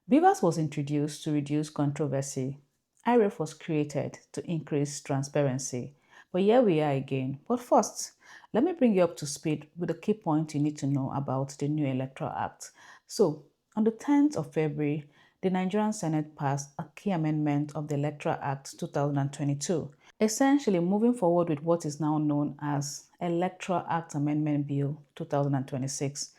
Bvas was introduced to reduce controversy. IREV was created to increase transparency. But here we are again. But first, let me bring you up to speed with the key points you need to know about the new Electoral Act. So, on the 10th of February, the Nigerian Senate passed a key amendment of the Electoral Act 2022, essentially moving forward with what is now known as Electoral Act Amendment Bill 2026.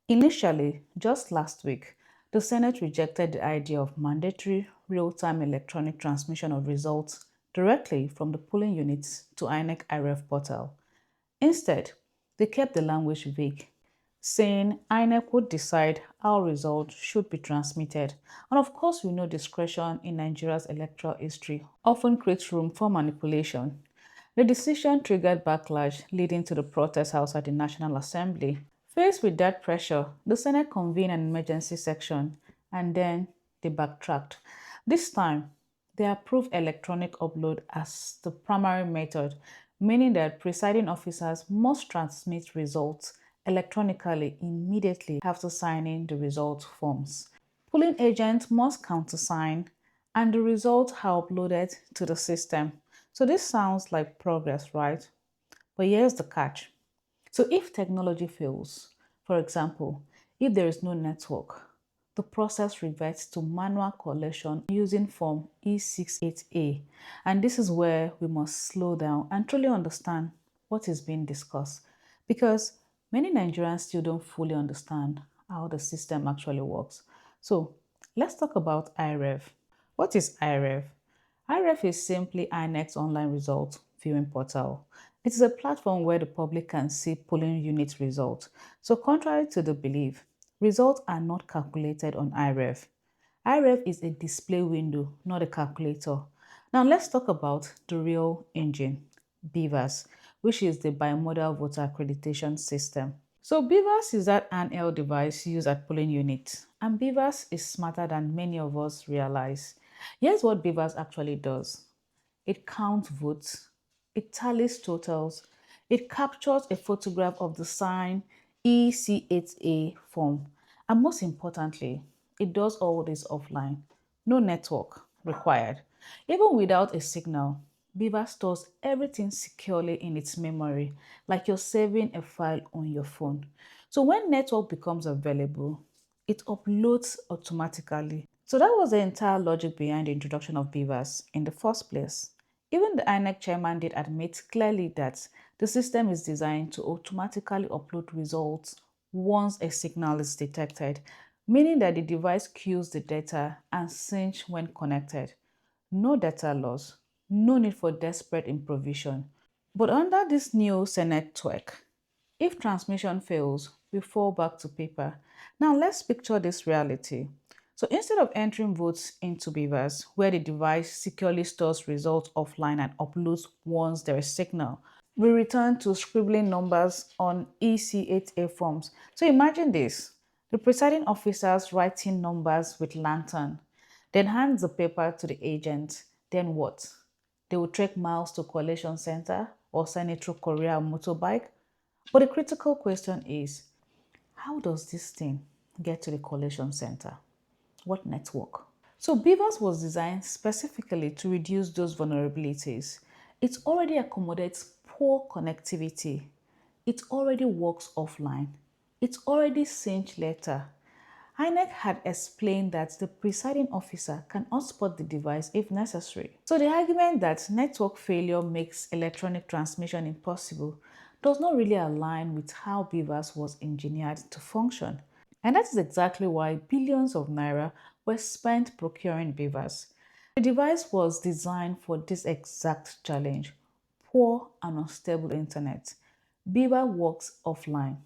Initially, just last week, the Senate rejected the idea of mandatory real-time electronic transmission of results directly from the polling units to INEC IREV portal. Instead, they kept the language vague, saying INEC would decide how results should be transmitted. And of course, we know discretion in Nigeria's electoral history often creates room for manipulation. The decision triggered backlash, leading to the protest outside the National Assembly. Faced with that pressure, the Senate convened an emergency section and then they backtracked. This time, they approved electronic upload as the primary method, meaning that presiding officers must transmit results electronically immediately after signing the result forms. Polling agents must countersign and the results are uploaded to the system. So this sounds like progress, right? But here's the catch. So if technology fails, for example, if there is no network, the process reverts to manual collation using form E68A. And this is where we must slow down and truly understand what is being discussed because many Nigerians still don't fully understand how the system actually works. So let's talk about IREV. What is IREV? IREV is simply INEC's online result viewing portal. It is a platform where the public can see polling unit results. So contrary to the belief, results are not calculated on IREV. IREV is a display window, not a calculator. Now let's talk about the real engine, Bvas, which is the bimodal voter accreditation system. So Bvas is that handheld device used at polling units, and Bvas is smarter than many of us realize. Here's what Bvas actually does. It counts votes, it tallies totals, it captures a photograph of the sign EC8A form, and most importantly, it does all this offline. No network required. Even without a signal, Beaver stores everything securely in its memory, like you're saving a file on your phone. So when network becomes available, it uploads automatically. So that was the entire logic behind the introduction of Bvas in the first place. Even the INEC chairman did admit clearly that the system is designed to automatically upload results once a signal is detected, meaning that the device queues the data and syncs when connected. No data loss, no need for desperate improvisation. But under this new Senate twerk, if transmission fails, we fall back to paper. Now let's picture this reality. So instead of entering votes into Bvas, where the device securely stores results offline and uploads once there is signal, we return to scribbling numbers on EC8A forms. So imagine this. The presiding officers writing numbers with lantern, then hands the paper to the agent. Then what? They will trek miles to collation center or send it through courier or motorbike. But the critical question is, how does this thing get to the collation center? What network? So Beavers was designed specifically to reduce those vulnerabilities. It already accommodates poor connectivity. It already works offline. It already synced later. INEC had explained that the presiding officer can hotspot the device if necessary. So the argument that network failure makes electronic transmission impossible does not really align with how Bvas was engineered to function. And that is exactly why billions of naira were spent procuring Bvas. The device was designed for this exact challenge: poor and unstable internet. Beaver works offline.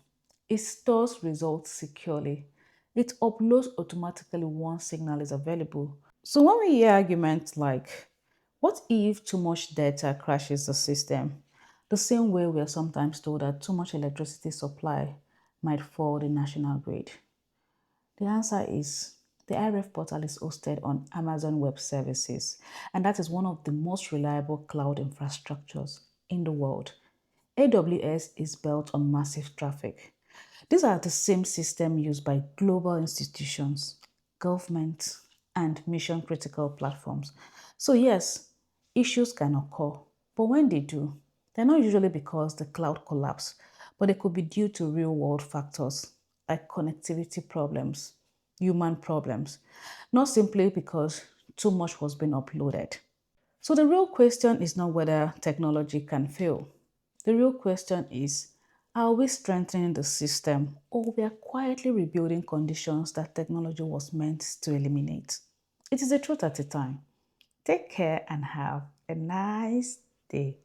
It stores results securely. It uploads automatically once signal is available. So when we hear arguments like, what if too much data crashes the system? The same way we are sometimes told that too much electricity supply might fall the national grid. The answer is the IREV portal is hosted on Amazon Web Services, and that is one of the most reliable cloud infrastructures in the world. AWS is built on massive traffic. These are the same system used by global institutions. government, and mission critical platforms. So, yes, issues can occur, but when they do, they're not usually because the cloud collapsed, but they could be due to real world factors like connectivity problems, human problems, not simply because too much was being uploaded. So the real question is not whether technology can fail. The real question is, are we strengthening the system or we are quietly rebuilding conditions that technology was meant to eliminate? It is a truth at a time. Take care and have a nice day.